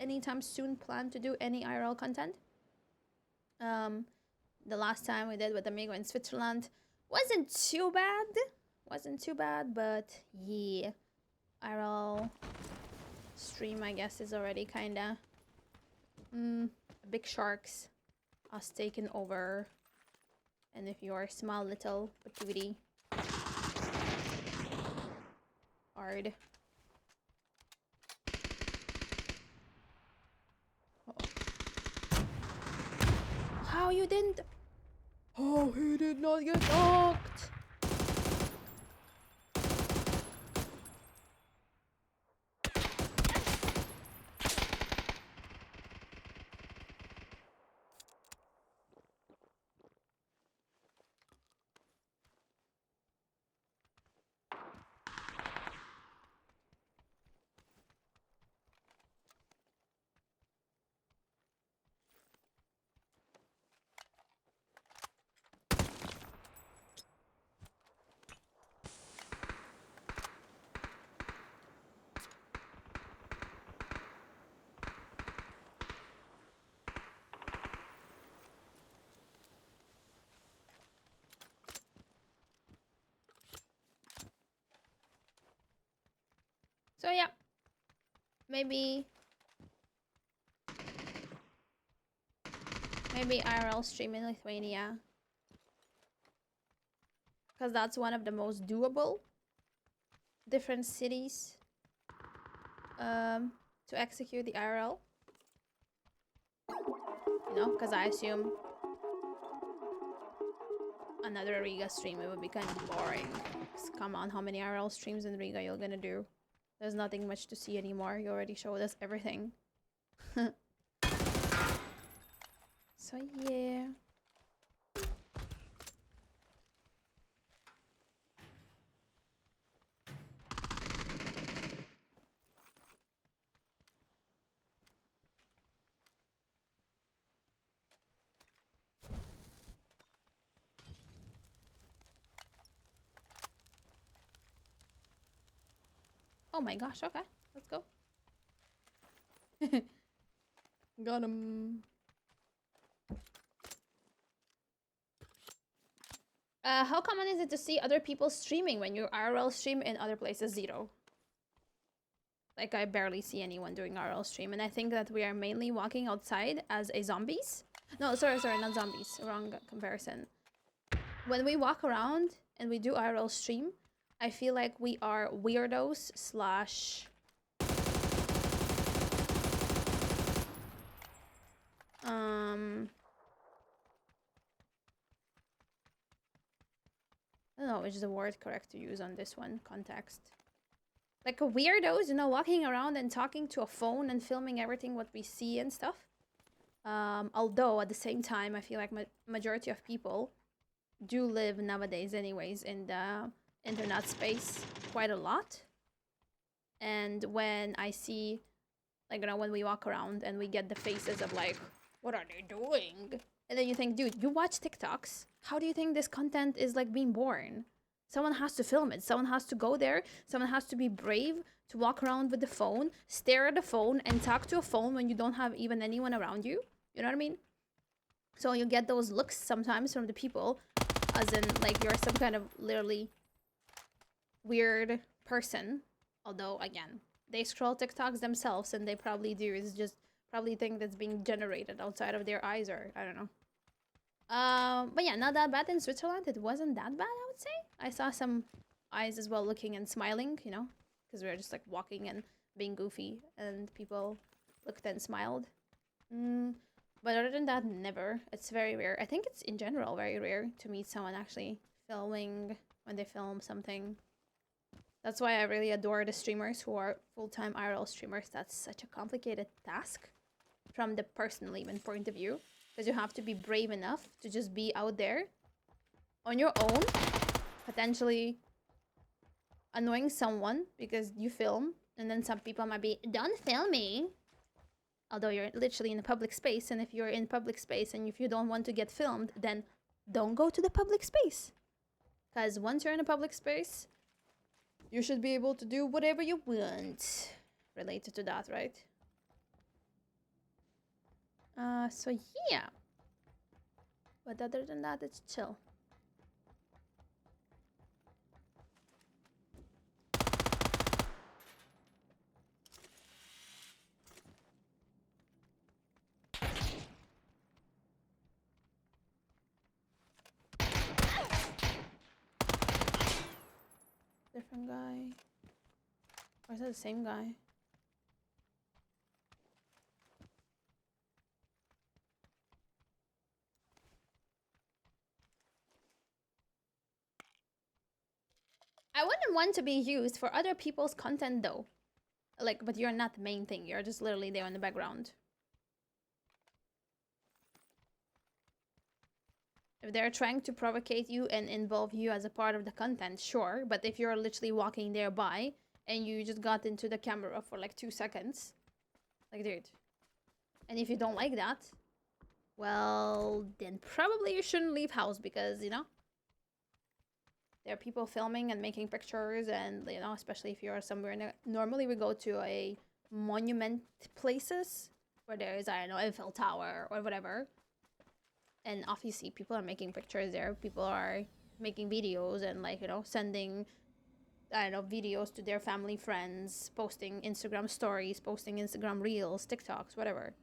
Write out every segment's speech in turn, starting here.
anytime soon plan to do any IRL content. The last time we did with Amigo in Switzerland wasn't too bad. But yeah, IRL stream, I guess, is already kinda big sharks us taken over. And if you're small little patootie, hard. How you didn't? Oh, he did not get knocked. So yeah, maybe IRL stream in Lithuania, because that's one of the most doable different cities to execute the IRL. You know, because I assume another Riga stream, it would be kind of boring. Come on, how many IRL streams in Riga you're gonna do? There's nothing much to see anymore. You already showed us everything. So yeah. Oh my gosh, okay. Let's go. Got him. How common is it to see other people streaming when you IRL stream in other places? 0. Like, I barely see anyone doing IRL stream, and I think that we are mainly walking outside as a zombies. No, sorry, not zombies. Wrong comparison. When we walk around and we do IRL stream, I feel like we are weirdos slash... I don't know which is the word correct to use on this one context. Like a weirdos, you know, walking around and talking to a phone and filming everything what we see and stuff. Although at the same time, I feel like majority of people do live nowadays anyways in the internet space quite a lot. And when I see, like, you know, when we walk around and we get the faces of like, what are they doing? And then you think, dude, you watch TikToks. How do you think this content is like being born? Someone has to film it. Someone has to go there. Someone has to be brave to walk around with the phone, stare at the phone, and talk to a phone when you don't have even anyone around you. You know what I mean? So you get those looks sometimes from the people, as in, like, you're some kind of literally weird person. Although, again, they scroll TikToks themselves, and they probably do. It's just probably think that's being generated outside of their eyes, or I don't know. But yeah, not that bad in Switzerland. It wasn't that bad, I would say. I saw some eyes as well looking and smiling, you know, because we were just like walking and being goofy, and people looked and smiled. But other than that, never. It's very rare. I think it's in general very rare to meet someone actually filming when they film something. That's why I really adore the streamers who are full-time IRL streamers. That's such a complicated task from the personal even point of view. Because you have to be brave enough to just be out there on your own, potentially annoying someone because you film, and then some people might be, don't film me. Although you're literally in a public space, and if you're in public space and if you don't want to get filmed, then don't go to the public space. Because once you're in a public space, you should be able to do whatever you want related to that, right? So yeah. But other than that, it's chill. Different guy. Or is that the same guy? I wouldn't want to be used for other people's content though. Like, but you're not the main thing. You're just literally there in the background. If they're trying to provocate you and involve you as a part of the content, sure. But if you're literally walking there by and you just got into the camera for like 2 seconds, like, dude. And if you don't like that, well, then probably you shouldn't leave house because, you know, there are people filming and making pictures and, you know, especially if you're somewhere. Normally we go to a monument places where there is, I don't know, Eiffel Tower or whatever. And obviously people are making pictures there. People are making videos and, like, you know, sending, I don't know, videos to their family, friends, posting Instagram stories, posting Instagram reels, TikToks, whatever.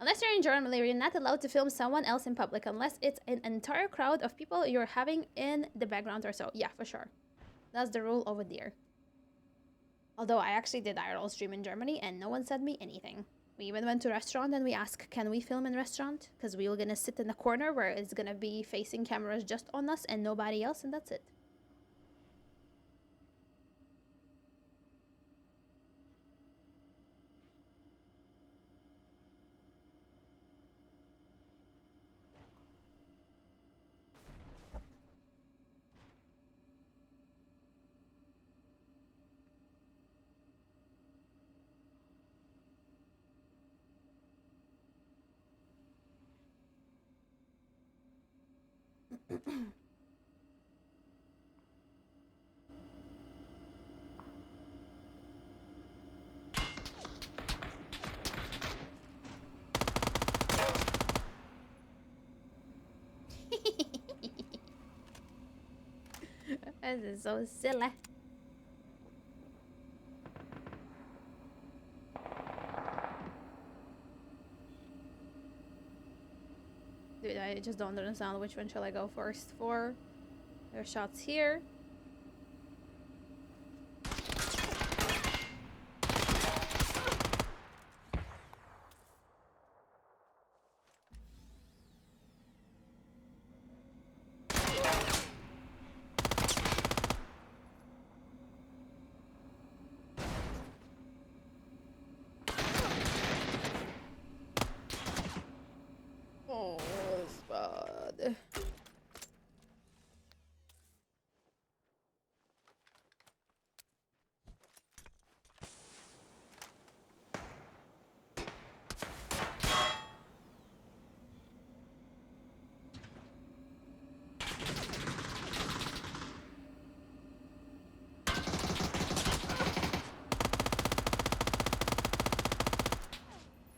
Unless you're in Germany, you're not allowed to film someone else in public unless it's an entire crowd of people you're having in the background or so. Yeah, for sure. That's the rule over there. Although I actually did IRL stream in Germany and no one said me anything. We even went to a restaurant and we asked, can we film in restaurant? Because we were gonna sit in a corner where it's gonna be facing cameras just on us and nobody else, and that's it. This is so silly. Dude, I just don't understand which one shall I go first for. There are shots here. Oh, it's bad.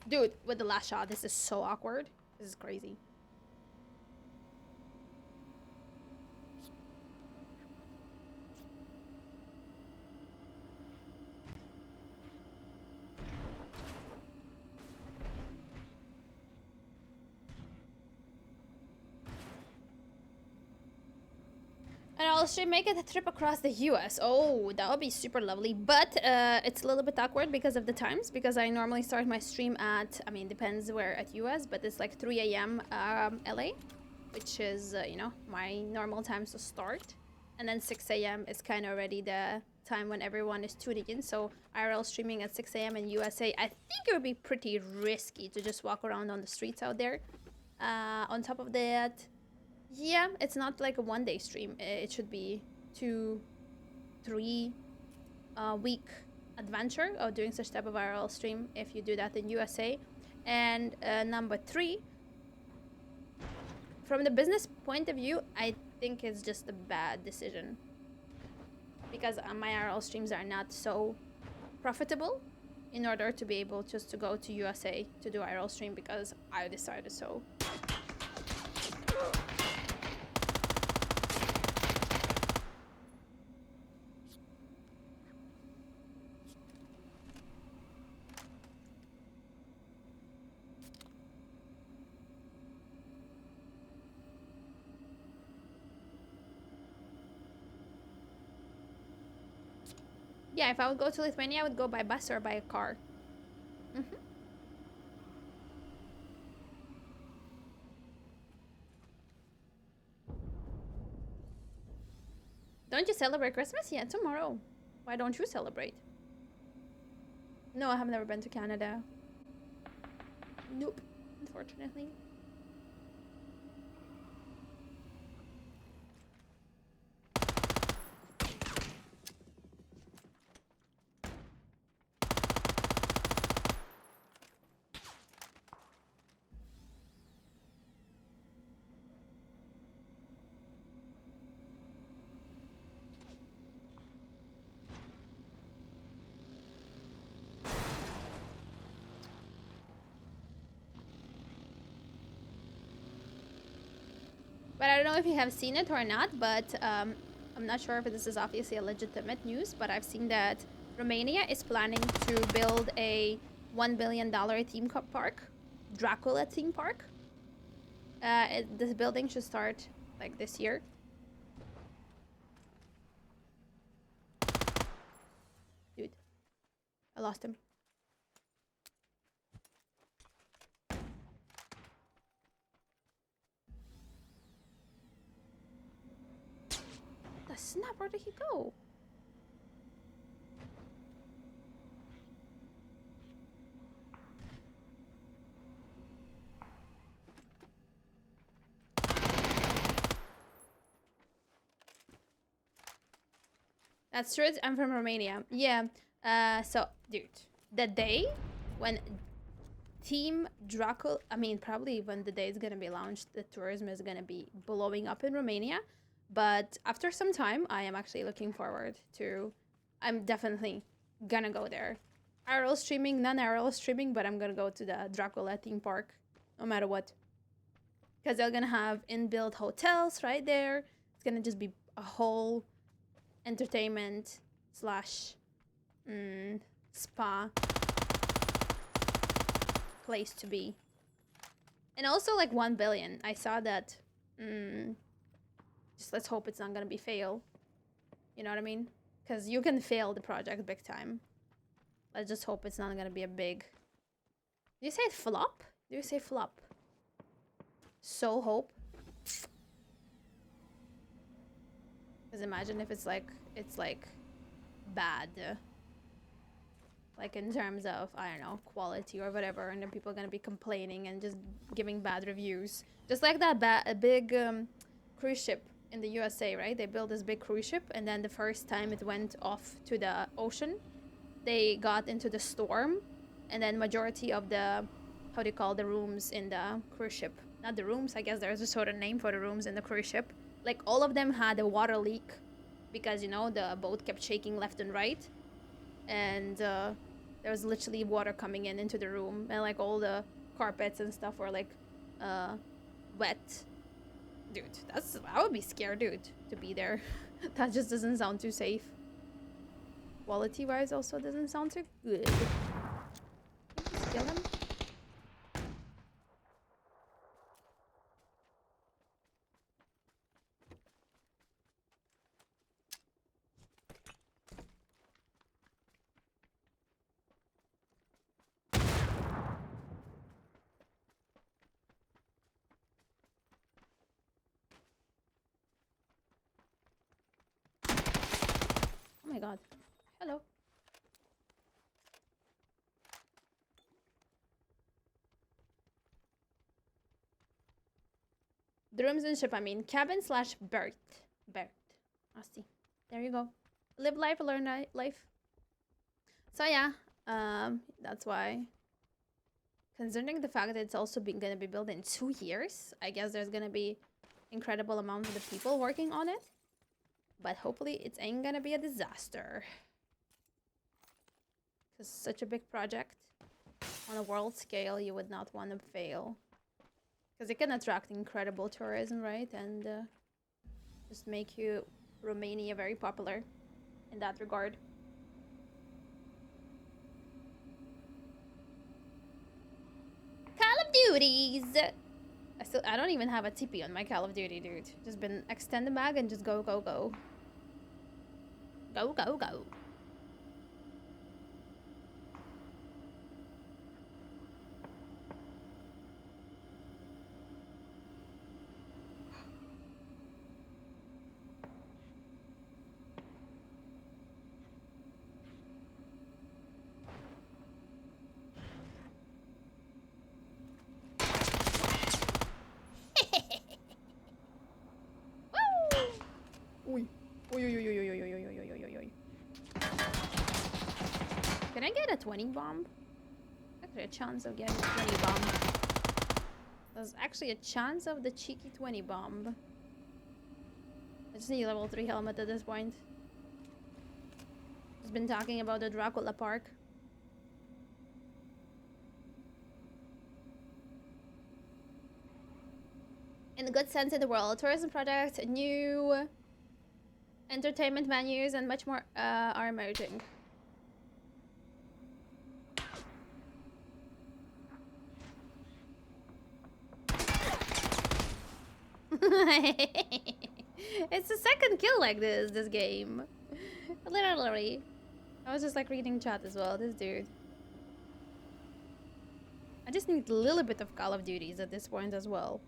Dude, with the last shot, this is so awkward. This is crazy. And I'll actually make it a trip across the US. Oh, that would be super lovely. But it's a little bit awkward because of the times. Because I normally start my stream at, I mean, depends where at US, but it's like 3 a.m. LA, which is, you know, my normal times to start. And then 6 a.m. is kind of already the time when everyone is tuning in. So IRL streaming at 6 a.m. in USA, I think it would be pretty risky to just walk around on the streets out there. On top of that, yeah, it's not like a 1 day stream. It should be 2, 3 week adventure of doing such type of IRL stream if you do that in USA. And number 3, from the business point of view, I think it's just a bad decision because my IRL streams are not so profitable. in order to be able just to go to USA to do IRL stream because I decided so. Yeah, if I would go to Lithuania, I would go by bus or by a car. Don't you celebrate Christmas? Yeah, tomorrow. Why don't you celebrate? No, I have never been to Canada. Nope, unfortunately. But I don't know if you have seen it or not, but I'm not sure if this is obviously a legitimate news, but I've seen that Romania is planning to build a $1 billion theme park, Dracula theme park. This building should start like this year. Dude, I lost him. The snap, where did he go? That's true. I'm from Romania. Yeah. So, dude, the day when Team Dracula, I mean, probably when the day is gonna be launched, the tourism is gonna be blowing up in Romania. But after some time, I am actually looking forward to. I'm definitely gonna go there. IRL streaming, non-IRL streaming, but I'm gonna go to the Dracula theme park, no matter what. Because they're gonna have inbuilt hotels right there. It's gonna just be a whole entertainment slash spa place to be. And also like 1 billion. I saw that. Just let's hope it's not gonna be fail. You know what I mean? Because you can fail the project big time. Let's just hope it's not gonna be a big. Do you say flop? Do you say flop? So hope. Because imagine if it's like bad. Like in terms of, I don't know, quality or whatever, and then people are gonna be complaining and just giving bad reviews. Just like that big cruise ship in the USA, right? They built this big cruise ship, and then the first time it went off to the ocean, they got into the storm, and then majority of the, how do you call the rooms in the cruise ship? Not the rooms, I guess there's a sort of name for the rooms in the cruise ship. Like all of them had a water leak because, you know, the boat kept shaking left and right. And there was literally water coming into the room, and like all the carpets and stuff were like wet. Dude, I would be scared, dude, to be there. That just doesn't sound too safe. Quality wise also doesn't sound too good. Just kill him. Oh my god. Hello. The rooms and ship, I mean. Cabin slash berth. Berth. I see. There you go. Live life, learn life. So yeah, that's why. Considering the fact that it's also gonna be built in 2 years, I guess there's gonna be incredible amount of the people working on it. But hopefully it ain't gonna be a disaster. It's such a big project. On a world scale, you would not want to fail. Because it can attract incredible tourism, right? And just make you Romania very popular in that regard. Call of Duties! I don't even have a TP on my Call of Duty, dude. Just been extend the mag and just go, go, go. Go, go, go. Oi. Oi, oi, oi, oi, oi, oi, oi, oi, oi, oi, oi. Can I get a 20 bomb? Actually, a chance of getting a 20 bomb. There's actually a chance of the cheeky 20 bomb. I just need level 3 helmet at this point. Just been talking about the Dracula park. In the good sense in the world, tourism projects, new entertainment venues, and much more are emerging. It's the second kill like this game. Literally. I was just like reading chat as well, this dude. I just need a little bit of Call of Duties at this point as well.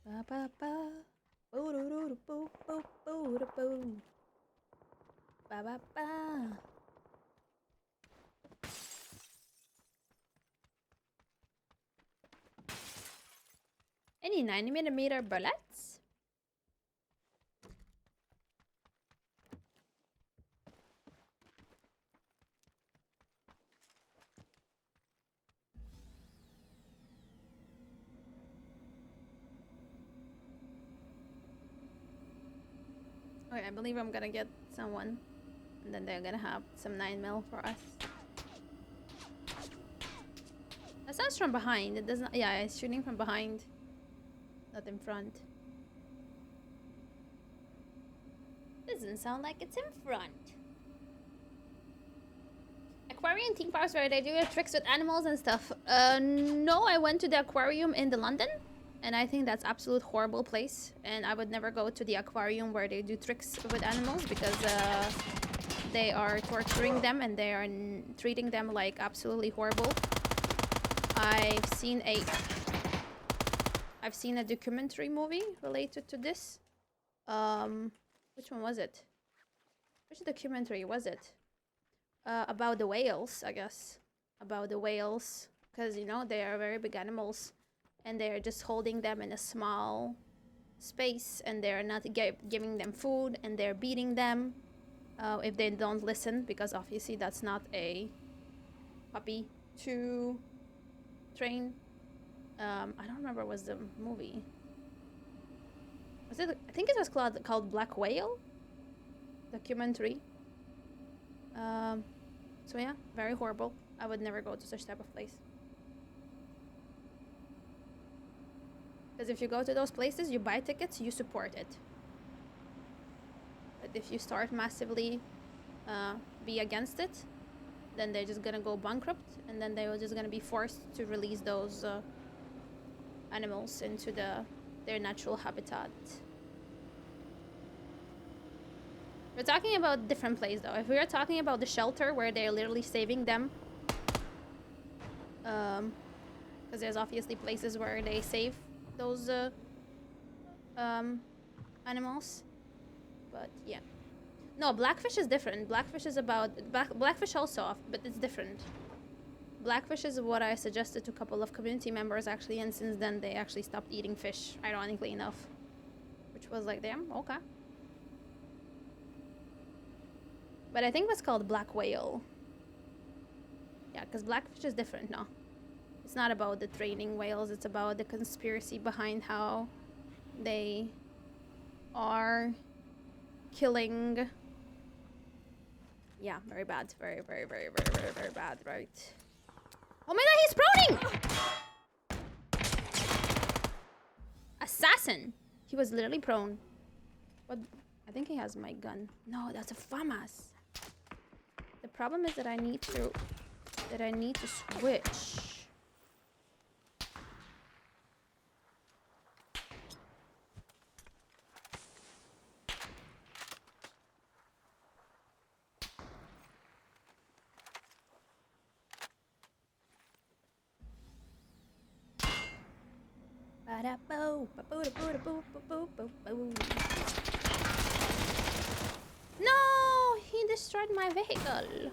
Ba ba ba. Boo doo doo boo boo boo doo boo. Ba ba ba. Any 9mm bullets? Okay, I believe I'm gonna get someone. And then they're gonna have some 9mm for us. That sounds from behind. It doesn't. Yeah, it's shooting from behind. Not in front. Doesn't sound like it's in front. Aquarium theme parks where they do tricks with animals and stuff. No, I went to the aquarium in the London. And I think that's absolute horrible place. And I would never go to the aquarium where they do tricks with animals because they are torturing them and they are treating them like absolutely horrible. I've seen a documentary movie related to this. Which one was it? Which documentary was it? About the whales, I guess. About the whales, because you know they are very big animals. And they're just holding them in a small space and they're not giving them food and they're beating them if they don't listen, because obviously that's not a puppy to train. I don't remember what was the movie. Was it? I think it was called Black Whale documentary. So yeah, very horrible. I would never go to such type of place. Because if you go to those places, you buy tickets, you support it. But if you start massively be against it, then they're just gonna go bankrupt, and then they're just gonna be forced to release those animals into their natural habitat. We're talking about different place though. If we are talking about the shelter where they're literally saving them, because there's obviously places where they save those animals, but yeah. No, Blackfish is different. Blackfish is about Blackfish also, but it's different. Blackfish is what I suggested to a couple of community members actually, and since then they actually stopped eating fish, ironically enough, which was like, damn, okay. But I think it was called Black Whale. Yeah, because Blackfish is different now. It's not about the training whales, it's about the conspiracy behind how they are killing. Yeah, very bad. Very, very, very, very, very, very bad, right? Oh my god, he's proning! Assassin! He was literally prone. What? I think he has my gun. No, that's a FAMAS. The problem is that I need to switch. No, he destroyed my vehicle.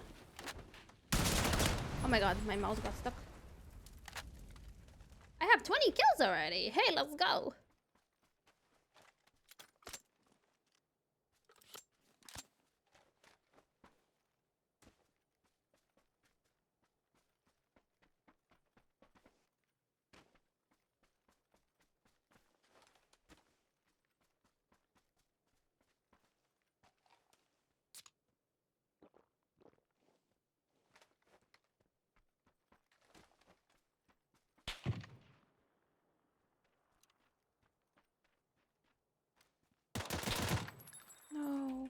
Oh my god, my mouse got stuck. I have 20 kills already. Hey, let's go. No.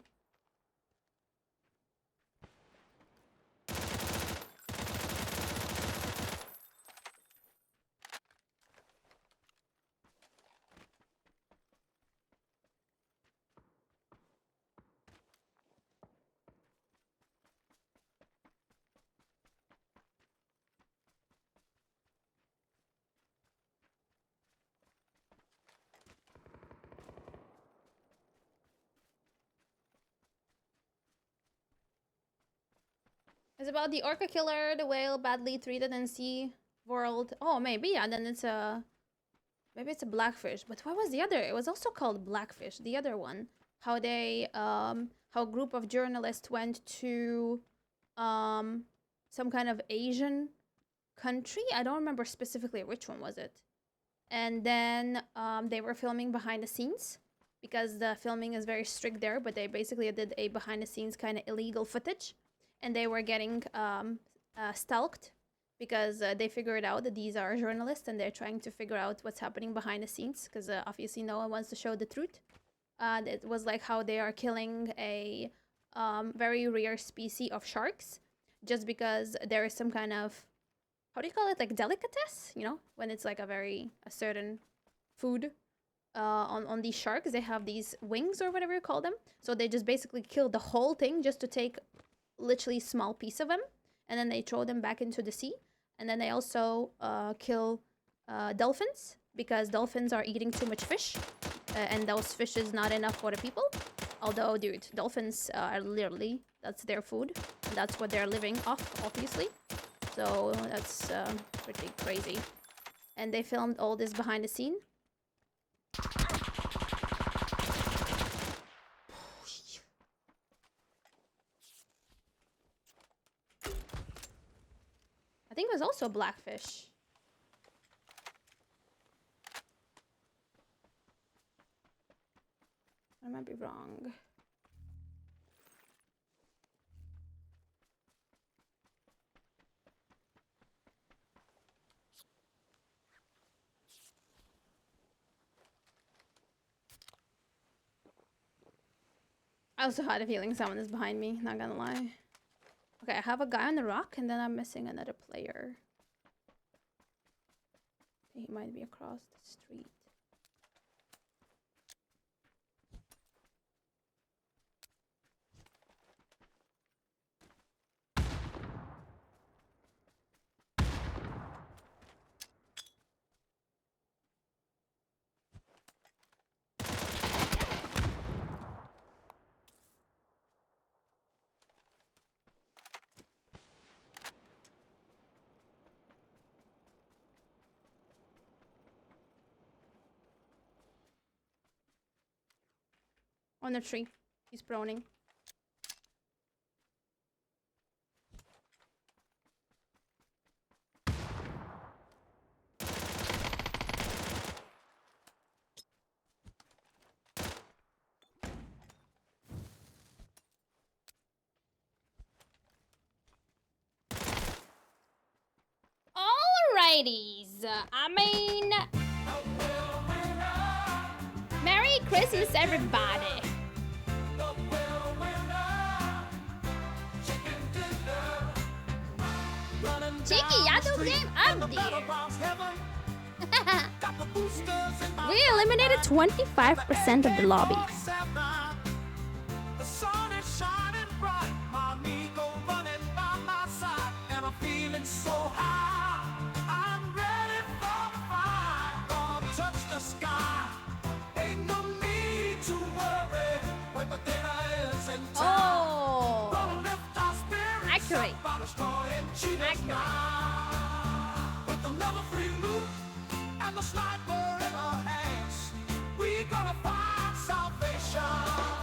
It's about the orca killer, the whale badly treated in sea world. Oh, maybe, yeah, then it's a... Maybe it's a blackfish. But what was the other? It was also called blackfish, the other one. How they, how a group of journalists went to, some kind of Asian country. I don't remember specifically which one was it. And then, they were filming behind the scenes. Because the filming is very strict there, but they basically did a behind the scenes kind of illegal footage. And they were getting stalked because they figured out that these are journalists and they're trying to figure out what's happening behind the scenes because obviously no one wants to show the truth. It was like how they are killing a very rare species of sharks just because there is some kind of, how do you call it, like delicatessen, you know, when it's like a certain food on these sharks. They have these wings or whatever you call them, so they just basically kill the whole thing just to take literally small piece of them, and then they throw them back into the sea. And then they also kill dolphins because dolphins are eating too much fish, and those fish is not enough for the people. Although, dude, dolphins are literally, that's their food, and that's what they're living off, obviously. So that's pretty crazy. And they filmed all this behind the scene. I think it was also a blackfish. I might be wrong. I also had a feeling someone is behind me, not gonna lie. Okay, I have a guy on the rock, and then I'm missing another player. He might be across the street. On the tree. He's proning. ladies. Merry Christmas, everybody. Cheeky, I do game up there. We eliminated 25% of the lobby. So high, I'm ready for the fight. Gonna touch the sky. Ain't no need to worry when the dinner is in town. Oh, Gonna lift our spirits accurate. up by destroying cheaters now. With the level-free loot and the sniper in our hands, we gonna find salvation.